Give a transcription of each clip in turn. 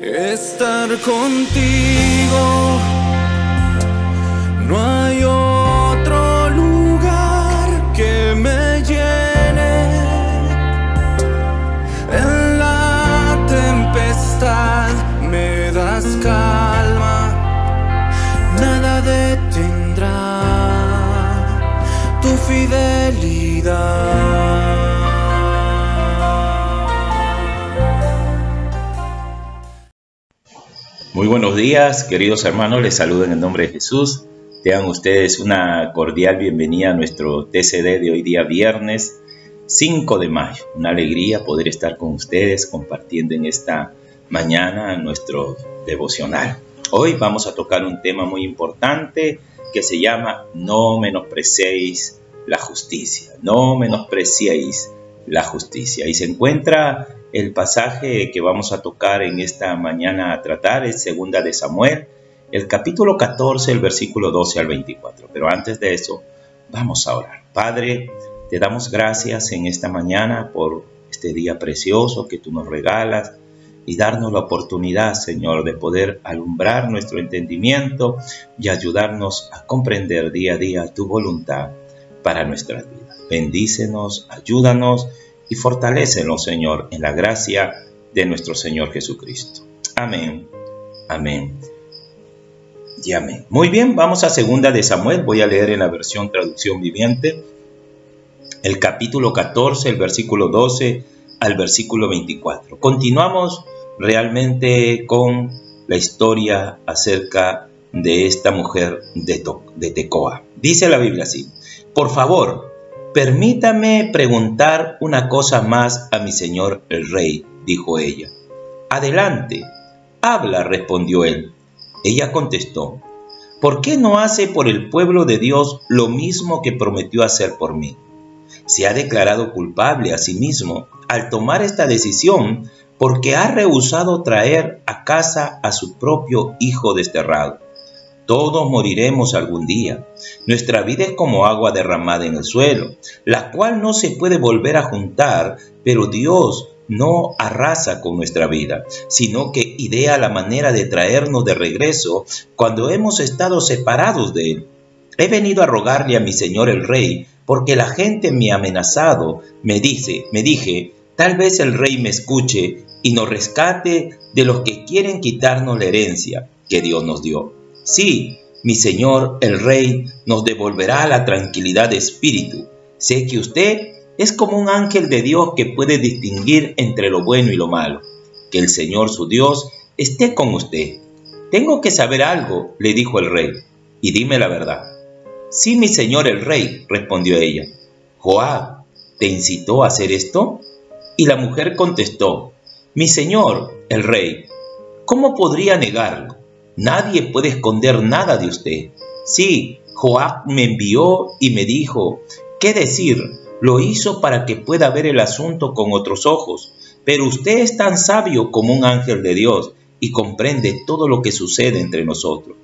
estar contigo. No hay otro lugar que me llene. En la tempestad me das calma, nada detendrá tu fidelidad. Muy buenos días, queridos hermanos, les saludo en el nombre de Jesús. Tengan ustedes una cordial bienvenida a nuestro TCD de hoy día viernes 5 de mayo. Una alegría poder estar con ustedes compartiendo en esta mañana nuestro devocional. Hoy vamos a tocar un tema muy importante que se llama No menospreciéis la justicia. No menospreciéis la justicia. Y se encuentra el pasaje que vamos a tocar en esta mañana a tratar, es segunda de Samuel, el capítulo 14, el versículo 12 al 24. Pero antes de eso, vamos a orar. Padre, te damos gracias en esta mañana por este día precioso que tú nos regalas y darnos la oportunidad, Señor, de poder alumbrar nuestro entendimiento y ayudarnos a comprender día a día tu voluntad para nuestras vidas. Bendícenos, ayúdanos y fortalécenos, Señor, en la gracia de nuestro Señor Jesucristo. Amén, amén y amén. Muy bien, vamos a segunda de Samuel. Voy a leer en la versión traducción viviente el capítulo 14, el versículo 12 al versículo 24. Continuamos realmente con la historia acerca de esta mujer de Tecoa. Dice la Biblia así: por favor, permítame preguntar una cosa más a mi señor el rey, dijo ella. Adelante, habla, respondió él. Ella contestó: ¿por qué no hace por el pueblo de Dios lo mismo que prometió hacer por mí? Se ha declarado culpable a sí mismo al tomar esta decisión porque ha rehusado traer a casa a su propio hijo desterrado. Todos moriremos algún día. Nuestra vida es como agua derramada en el suelo, la cual no se puede volver a juntar, pero Dios no arrasa con nuestra vida, sino que idea la manera de traernos de regreso cuando hemos estado separados de Él. He venido a rogarle a mi señor el rey, porque la gente me ha amenazado. Me dije, tal vez el rey me escuche y nos rescate de los que quieren quitarnos la herencia que Dios nos dio. Sí, mi señor el rey nos devolverá la tranquilidad de espíritu. Sé que usted es como un ángel de Dios que puede distinguir entre lo bueno y lo malo. Que el Señor su Dios esté con usted. Tengo que saber algo, le dijo el rey, y dime la verdad. Sí, mi señor el rey, respondió ella. ¿Joab te incitó a hacer esto? Y la mujer contestó: mi señor el rey, ¿cómo podría negarlo? Nadie puede esconder nada de usted. Sí, Joab me envió y me dijo, ¿qué decir? Lo hizo para que pueda ver el asunto con otros ojos. Pero usted es tan sabio como un ángel de Dios y comprende todo lo que sucede entre nosotros.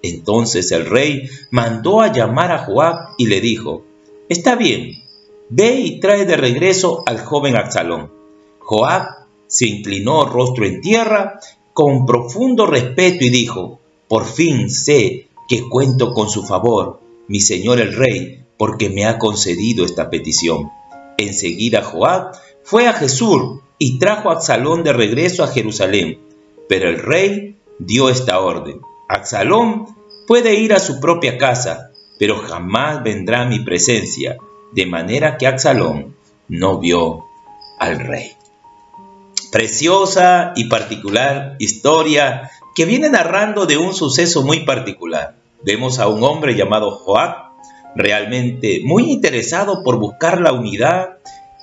Entonces el rey mandó a llamar a Joab y le dijo: está bien, ve y trae de regreso al joven Absalón. Joab se inclinó rostro en tierra con profundo respeto y dijo: por fin sé que cuento con su favor, mi señor el rey, porque me ha concedido esta petición. Enseguida Joab fue a Jesús y trajo a Absalón de regreso a Jerusalén. Pero el rey dio esta orden: Absalón puede ir a su propia casa, pero jamás vendrá a mi presencia. De manera que Absalón no vio al rey. Preciosa y particular historia que viene narrando de un suceso muy particular. Vemos a un hombre llamado Joab, realmente muy interesado por buscar la unidad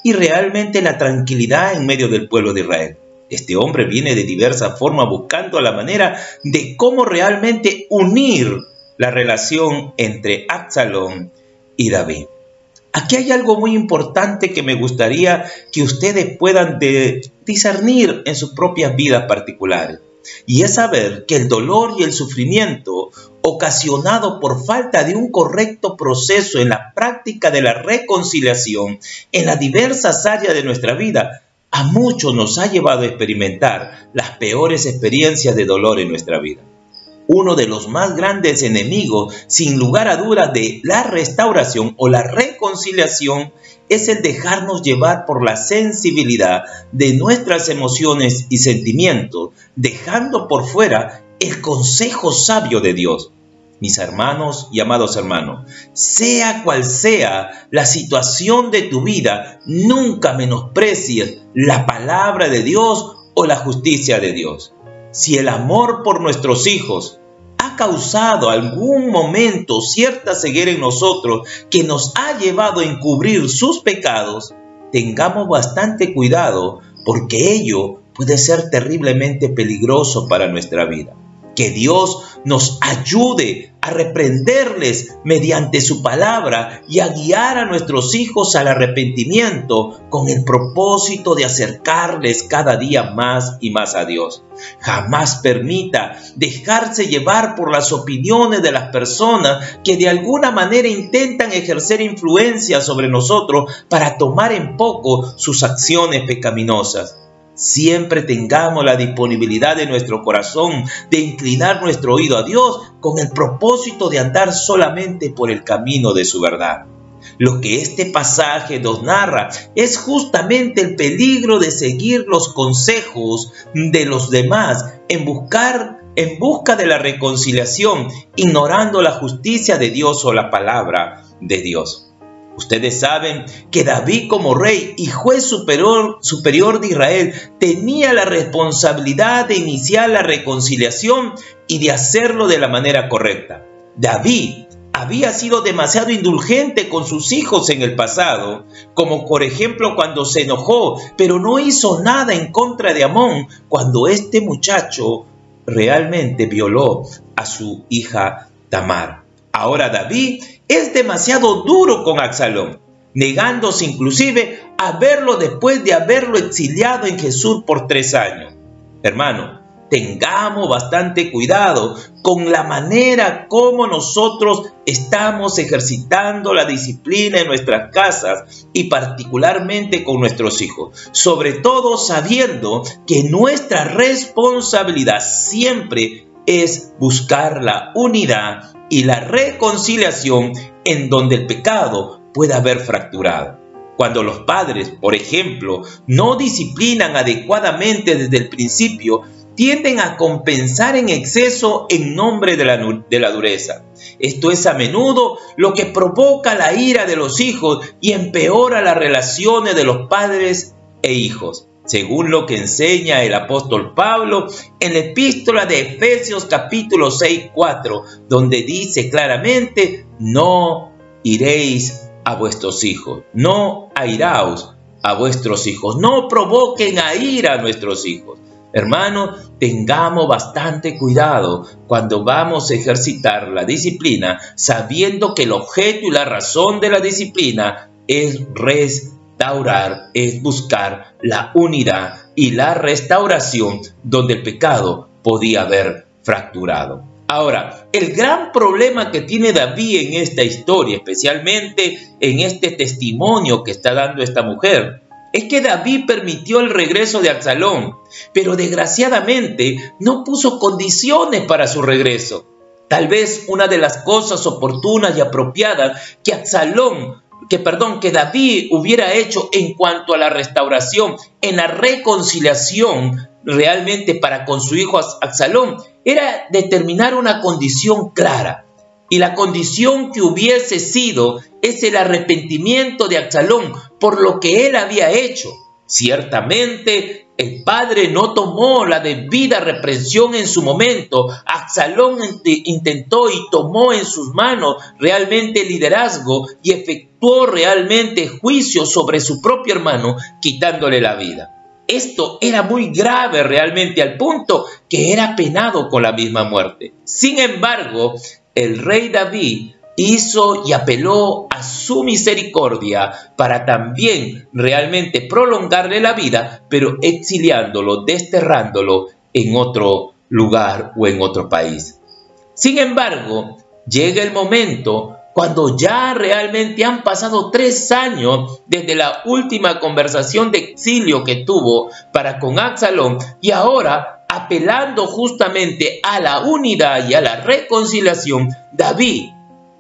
y realmente la tranquilidad en medio del pueblo de Israel. Este hombre viene de diversas formas buscando la manera de cómo realmente unir la relación entre Absalón y David. Aquí hay algo muy importante que me gustaría que ustedes puedan discernir en sus propias vidas particulares. Y es saber que el dolor y el sufrimiento ocasionado por falta de un correcto proceso en la práctica de la reconciliación en las diversas áreas de nuestra vida a muchos nos ha llevado a experimentar las peores experiencias de dolor en nuestra vida. Uno de los más grandes enemigos, sin lugar a dudas, de la restauración o la reconciliación es el dejarnos llevar por la sensibilidad de nuestras emociones y sentimientos, dejando por fuera el consejo sabio de Dios. Mis hermanos y amados hermanos, sea cual sea la situación de tu vida, nunca menosprecies la palabra de Dios o la justicia de Dios. Si el amor por nuestros hijos ha causado algún momento cierta ceguera en nosotros que nos ha llevado a encubrir sus pecados, tengamos bastante cuidado porque ello puede ser terriblemente peligroso para nuestra vida. Que Dios nos ayude a reprenderles mediante su palabra y a guiar a nuestros hijos al arrepentimiento con el propósito de acercarles cada día más y más a Dios. Jamás permita dejarse llevar por las opiniones de las personas que de alguna manera intentan ejercer influencia sobre nosotros para tomar en poco sus acciones pecaminosas. Siempre tengamos la disponibilidad de nuestro corazón de inclinar nuestro oído a Dios con el propósito de andar solamente por el camino de su verdad. Lo que este pasaje nos narra es justamente el peligro de seguir los consejos de los demás en busca de la reconciliación, ignorando la justicia de Dios o la palabra de Dios. Ustedes saben que David, como rey y juez superior de Israel, tenía la responsabilidad de iniciar la reconciliación y de hacerlo de la manera correcta. David había sido demasiado indulgente con sus hijos en el pasado, como por ejemplo cuando se enojó, pero no hizo nada en contra de Amón cuando este muchacho realmente violó a su hija Tamar. Ahora David es demasiado duro con Absalón, negándose inclusive a verlo después de haberlo exiliado en Jesús por 3 años. Hermano, tengamos bastante cuidado con la manera como nosotros estamos ejercitando la disciplina en nuestras casas y particularmente con nuestros hijos. Sobre todo sabiendo que nuestra responsabilidad siempre es buscar la unidad y la reconciliación en donde el pecado pueda haber fracturado. Cuando los padres, por ejemplo, no disciplinan adecuadamente desde el principio, tienden a compensar en exceso en nombre de la dureza. Esto es a menudo lo que provoca la ira de los hijos y empeora las relaciones de los padres e hijos. Según lo que enseña el apóstol Pablo en la epístola de Efesios capítulo 6:4, donde dice claramente: no iréis a vuestros hijos, no airaos a vuestros hijos, no provoquen a ira a nuestros hijos. Hermanos, tengamos bastante cuidado cuando vamos a ejercitar la disciplina, sabiendo que el objeto y la razón de la disciplina es restaurar, es buscar la unidad y la restauración donde el pecado podía haber fracturado. Ahora, el gran problema que tiene David en esta historia, especialmente en este testimonio que está dando esta mujer, es que David permitió el regreso de Absalón, pero desgraciadamente no puso condiciones para su regreso. Tal vez una de las cosas oportunas y apropiadas que David hubiera hecho en cuanto a la restauración, en la reconciliación realmente para con su hijo Absalón, era determinar una condición clara. Y la condición que hubiese sido es el arrepentimiento de Absalón por lo que él había hecho. Ciertamente, el padre no tomó la debida reprensión en su momento. Absalón intentó y tomó en sus manos realmente el liderazgo y efectuó realmente juicio sobre su propio hermano, quitándole la vida. Esto era muy grave realmente al punto que era penado con la misma muerte. Sin embargo, el rey David hizo y apeló a su misericordia para también realmente prolongarle la vida, pero exiliándolo, desterrándolo en otro lugar o en otro país. Sin embargo, llega el momento cuando ya realmente han pasado 3 años desde la última conversación de exilio que tuvo para con Absalón, y ahora, apelando justamente a la unidad y a la reconciliación, David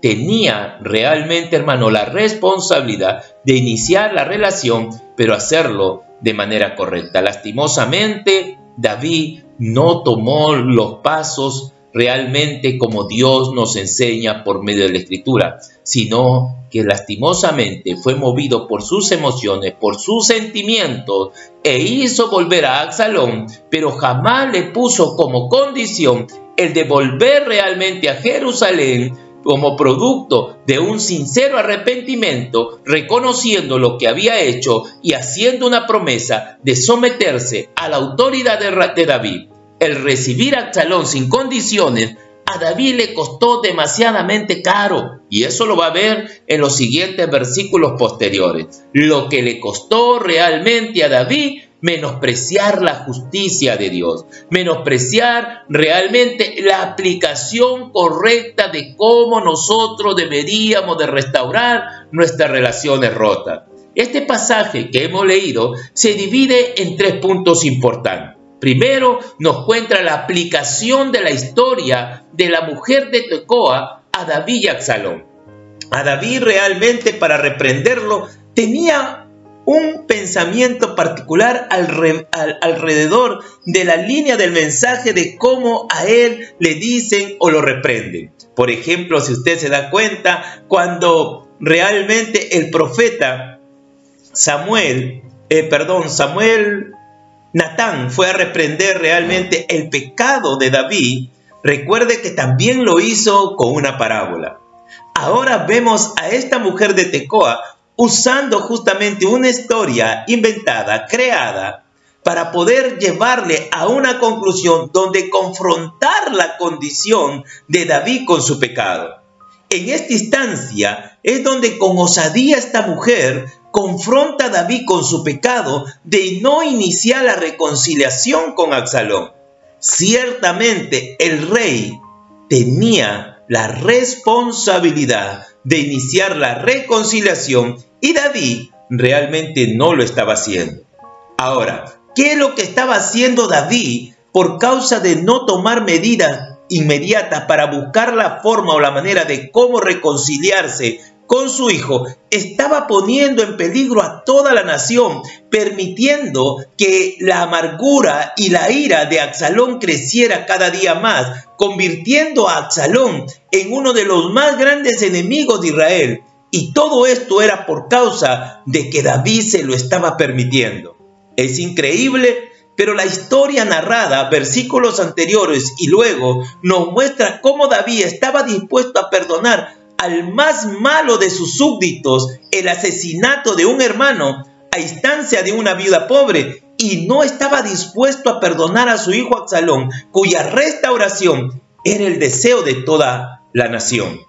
tenía realmente, hermano, la responsabilidad de iniciar la relación, pero hacerlo de manera correcta. Lastimosamente, David no tomó los pasos realmente como Dios nos enseña por medio de la Escritura, sino que lastimosamente fue movido por sus emociones, por sus sentimientos, e hizo volver a Absalón, pero jamás le puso como condición el de volver realmente a Jerusalén como producto de un sincero arrepentimiento, reconociendo lo que había hecho y haciendo una promesa de someterse a la autoridad de David. El recibir a Absalón sin condiciones a David le costó demasiadamente caro, y eso lo va a ver en los siguientes versículos posteriores. Lo que le costó realmente a David menospreciar la justicia de Dios, menospreciar realmente la aplicación correcta de cómo nosotros deberíamos de restaurar nuestras relaciones rotas. Este pasaje que hemos leído se divide en 3 puntos importantes. Primero, nos cuenta la aplicación de la historia de la mujer de Tecoa a David y a Absalón. A David realmente, para reprenderlo, tenía un pensamiento particular alrededor de la línea del mensaje de cómo a él le dicen o lo reprenden. Por ejemplo, si usted se da cuenta, cuando realmente el profeta Natán fue a reprender realmente el pecado de David, recuerde que también lo hizo con una parábola. Ahora vemos a esta mujer de Tecoa usando justamente una historia inventada, creada, para poder llevarle a una conclusión donde confrontar la condición de David con su pecado. En esta instancia es donde con osadía esta mujer confronta a David con su pecado de no iniciar la reconciliación con Absalón. Ciertamente el rey tenía la responsabilidad de iniciar la reconciliación y David realmente no lo estaba haciendo. Ahora, ¿qué es lo que estaba haciendo David por causa de no tomar medidas inmediatas para buscar la forma o la manera de cómo reconciliarse con su hijo? Estaba poniendo en peligro a toda la nación, permitiendo que la amargura y la ira de Absalón creciera cada día más, convirtiendo a Absalón en uno de los más grandes enemigos de Israel. Y todo esto era por causa de que David se lo estaba permitiendo. Es increíble, pero la historia narrada, versículos anteriores y luego, nos muestra cómo David estaba dispuesto a perdonar al más malo de sus súbditos el asesinato de un hermano a instancia de una viuda pobre, y no estaba dispuesto a perdonar a su hijo Absalón, cuya restauración era el deseo de toda la nación.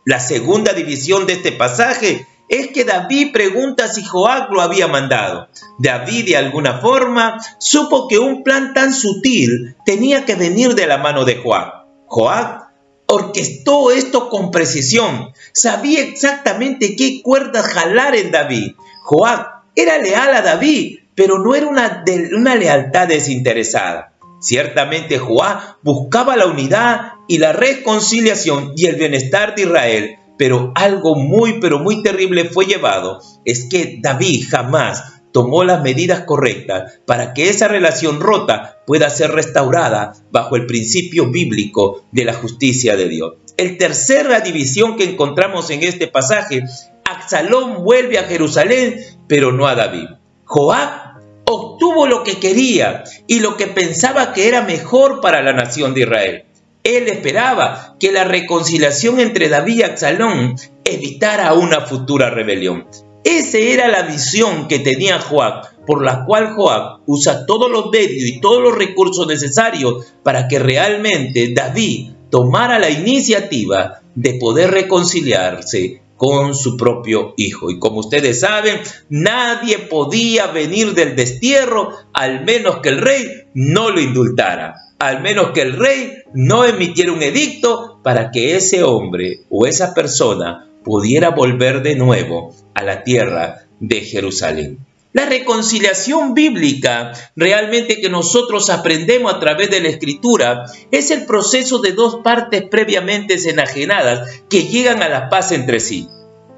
La segunda división de este pasaje es que David pregunta si Joab lo había mandado. David de alguna forma supo que un plan tan sutil tenía que venir de la mano de Joab. Joab orquestó esto con precisión, sabía exactamente qué cuerdas jalar en David. Joab era leal a David, pero no era una lealtad desinteresada. Ciertamente Joab buscaba la unidad y la reconciliación y el bienestar de Israel, pero algo muy terrible fue llevado, es que David jamás tomó las medidas correctas para que esa relación rota pueda ser restaurada bajo el principio bíblico de la justicia de Dios. El tercera división que encontramos en este pasaje, Absalón vuelve a Jerusalén, pero no a David. Joab obtuvo lo que quería y lo que pensaba que era mejor para la nación de Israel. Él esperaba que la reconciliación entre David y Absalón evitara una futura rebelión. Esa era la visión que tenía Joab, por la cual Joab usa todos los medios y todos los recursos necesarios para que realmente David tomara la iniciativa de poder reconciliarse con su propio hijo. Y como ustedes saben, nadie podía venir del destierro al menos que el rey no lo indultara, al menos que el rey no emitiera un edicto para que ese hombre o esa persona pudiera volver de nuevo a la tierra de Jerusalén. La reconciliación bíblica, realmente que nosotros aprendemos a través de la Escritura, es el proceso de dos partes previamente enajenadas que llegan a la paz entre sí.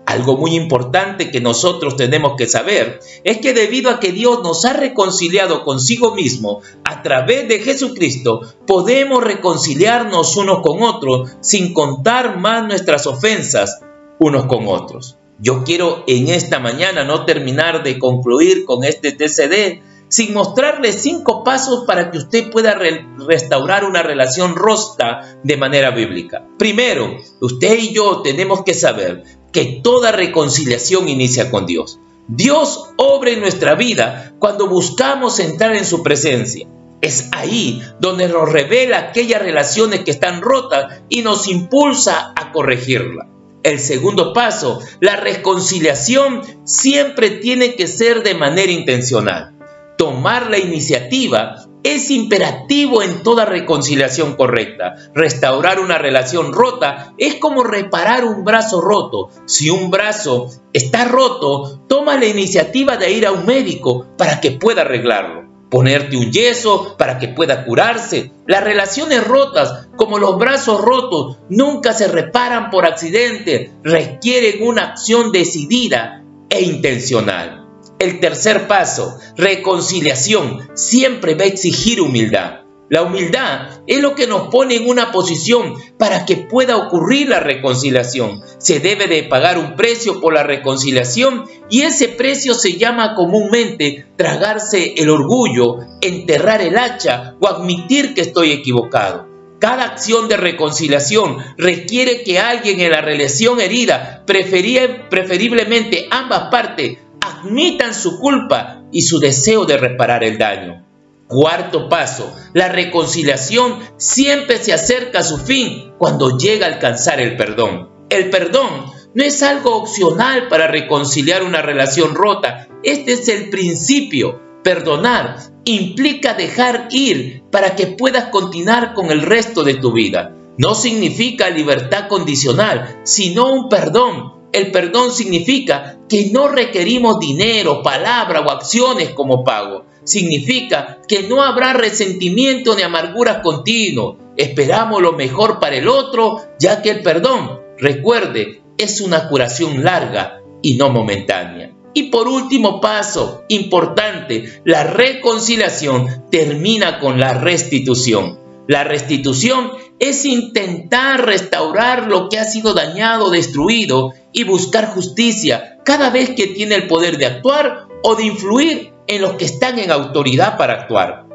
Algo muy importante que nosotros tenemos que saber es que debido a que Dios nos ha reconciliado consigo mismo a través de Jesucristo, podemos reconciliarnos unos con otros sin contar más nuestras ofensas unos con otros. Yo quiero en esta mañana no terminar de concluir con este TCD sin mostrarle 5 pasos para que usted pueda restaurar una relación rota de manera bíblica. Primero, usted y yo tenemos que saber que toda reconciliación inicia con Dios. Dios obra en nuestra vida cuando buscamos entrar en su presencia. Es ahí donde nos revela aquellas relaciones que están rotas y nos impulsa a corregirlas. El segundo paso, la reconciliación siempre tiene que ser de manera intencional. Tomar la iniciativa es imperativo en toda reconciliación correcta. Restaurar una relación rota es como reparar un brazo roto. Si un brazo está roto, toma la iniciativa de ir a un médico para que pueda arreglarlo. Ponerte un yeso para que pueda curarse. Las relaciones rotas, como los brazos rotos, nunca se reparan por accidente. Requieren una acción decidida e intencional. El tercer paso, reconciliación, siempre va a exigir humildad. La humildad es lo que nos pone en una posición para que pueda ocurrir la reconciliación. Se debe de pagar un precio por la reconciliación y ese precio se llama comúnmente tragarse el orgullo, enterrar el hacha o admitir que estoy equivocado. Cada acción de reconciliación requiere que alguien en la relación herida, preferiblemente ambas partes, admitan su culpa y su deseo de reparar el daño. Cuarto paso, la reconciliación siempre se acerca a su fin cuando llega a alcanzar el perdón. El perdón no es algo opcional para reconciliar una relación rota. Este es el principio. Perdonar implica dejar ir para que puedas continuar con el resto de tu vida. No significa libertad condicional, sino un perdón. El perdón significa que no requerimos dinero, palabra o acciones como pago. Significa que no habrá resentimiento ni amarguras continuos. Esperamos lo mejor para el otro, ya que el perdón, recuerde, es una curación larga y no momentánea. Y por último paso, importante, la reconciliación termina con la restitución. La restitución es intentar restaurar lo que ha sido dañado o destruido y buscar justicia cada vez que tiene el poder de actuar o de influir en los que están en autoridad para actuar.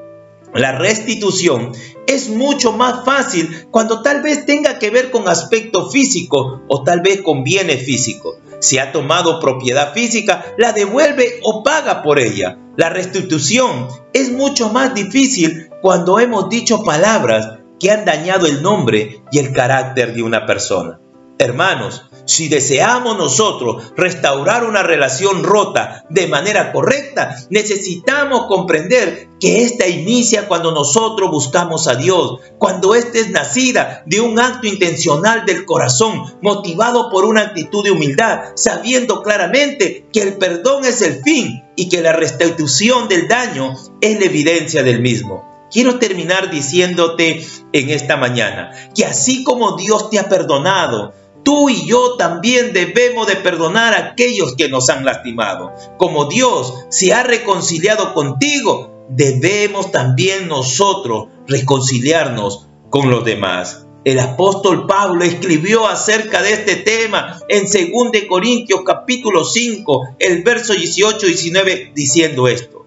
La restitución es mucho más fácil cuando tal vez tenga que ver con aspecto físico o tal vez con bienes físicos. Si ha tomado propiedad física, la devuelve o paga por ella. La restitución es mucho más difícil cuando hemos dicho palabras que han dañado el nombre y el carácter de una persona. Hermanos, si deseamos nosotros restaurar una relación rota de manera correcta, necesitamos comprender que esta inicia cuando nosotros buscamos a Dios, cuando esta es nacida de un acto intencional del corazón, motivado por una actitud de humildad, sabiendo claramente que el perdón es el fin y que la restitución del daño es la evidencia del mismo. Quiero terminar diciéndote en esta mañana que así como Dios te ha perdonado, tú y yo también debemos de perdonar a aquellos que nos han lastimado. Como Dios se ha reconciliado contigo, debemos también nosotros reconciliarnos con los demás. El apóstol Pablo escribió acerca de este tema en 2 Corintios capítulo 5, el verso 18-19, diciendo esto: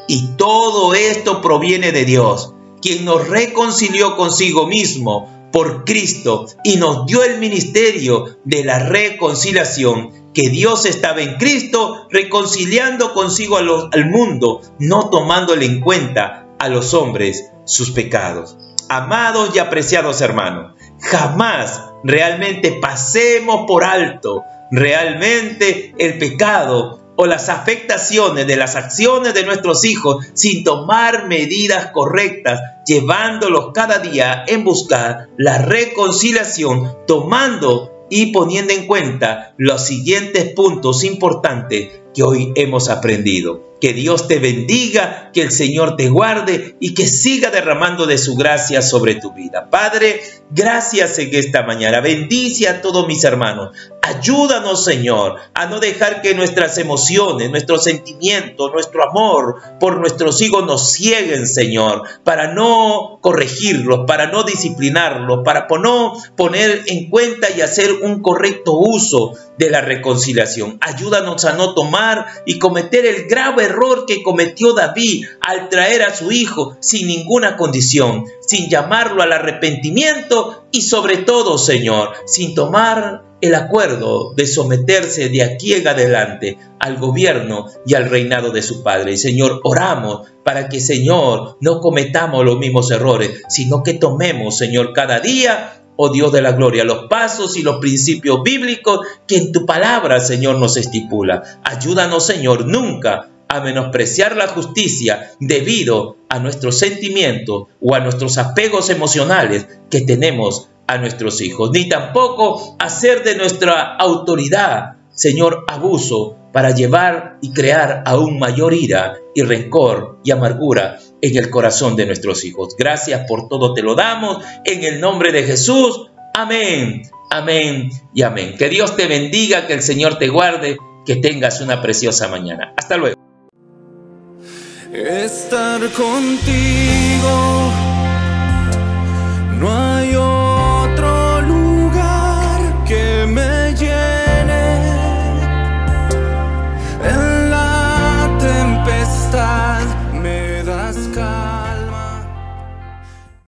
y todo esto proviene de Dios, quien nos reconcilió consigo mismo por Cristo y nos dio el ministerio de la reconciliación, que Dios estaba en Cristo reconciliando consigo al mundo, no tomándole en cuenta a los hombres sus pecados. Amados y apreciados hermanos, jamás realmente pasemos por alto realmente el pecado o las afectaciones de las acciones de nuestros hijos sin tomar medidas correctas, llevándolos cada día en buscar la reconciliación, tomando y poniendo en cuenta los siguientes puntos importantes que hoy hemos aprendido. Que Dios te bendiga, que el Señor te guarde y que siga derramando de su gracia sobre tu vida. Padre, gracias en esta mañana. Bendice a todos mis hermanos. Ayúdanos, Señor, a no dejar que nuestras emociones, nuestros sentimientos, nuestro amor por nuestros hijos nos cieguen, Señor, para no corregirlos, para no disciplinarlos, para no poner en cuenta y hacer un correcto uso de la reconciliación. Ayúdanos a no tomar y cometer el grave error que cometió David al traer a su hijo sin ninguna condición, sin llamarlo al arrepentimiento y sobre todo, Señor, sin tomar el acuerdo de someterse de aquí en adelante al gobierno y al reinado de su padre. Señor, oramos para que, Señor, no cometamos los mismos errores, sino que tomemos, Señor, cada día, oh Dios de la gloria, los pasos y los principios bíblicos que en tu palabra, Señor, nos estipula. Ayúdanos, Señor, nunca a menospreciar la justicia debido a nuestros sentimientos o a nuestros apegos emocionales que tenemos a nuestros hijos, ni tampoco hacer de nuestra autoridad, Señor, abuso para llevar y crear aún mayor ira y rencor y amargura en el corazón de nuestros hijos. Gracias por todo te lo damos en el nombre de Jesús. Amén, amén y amén. Que Dios te bendiga, que el Señor te guarde, que tengas una preciosa mañana. Hasta luego. Estar contigo, no hay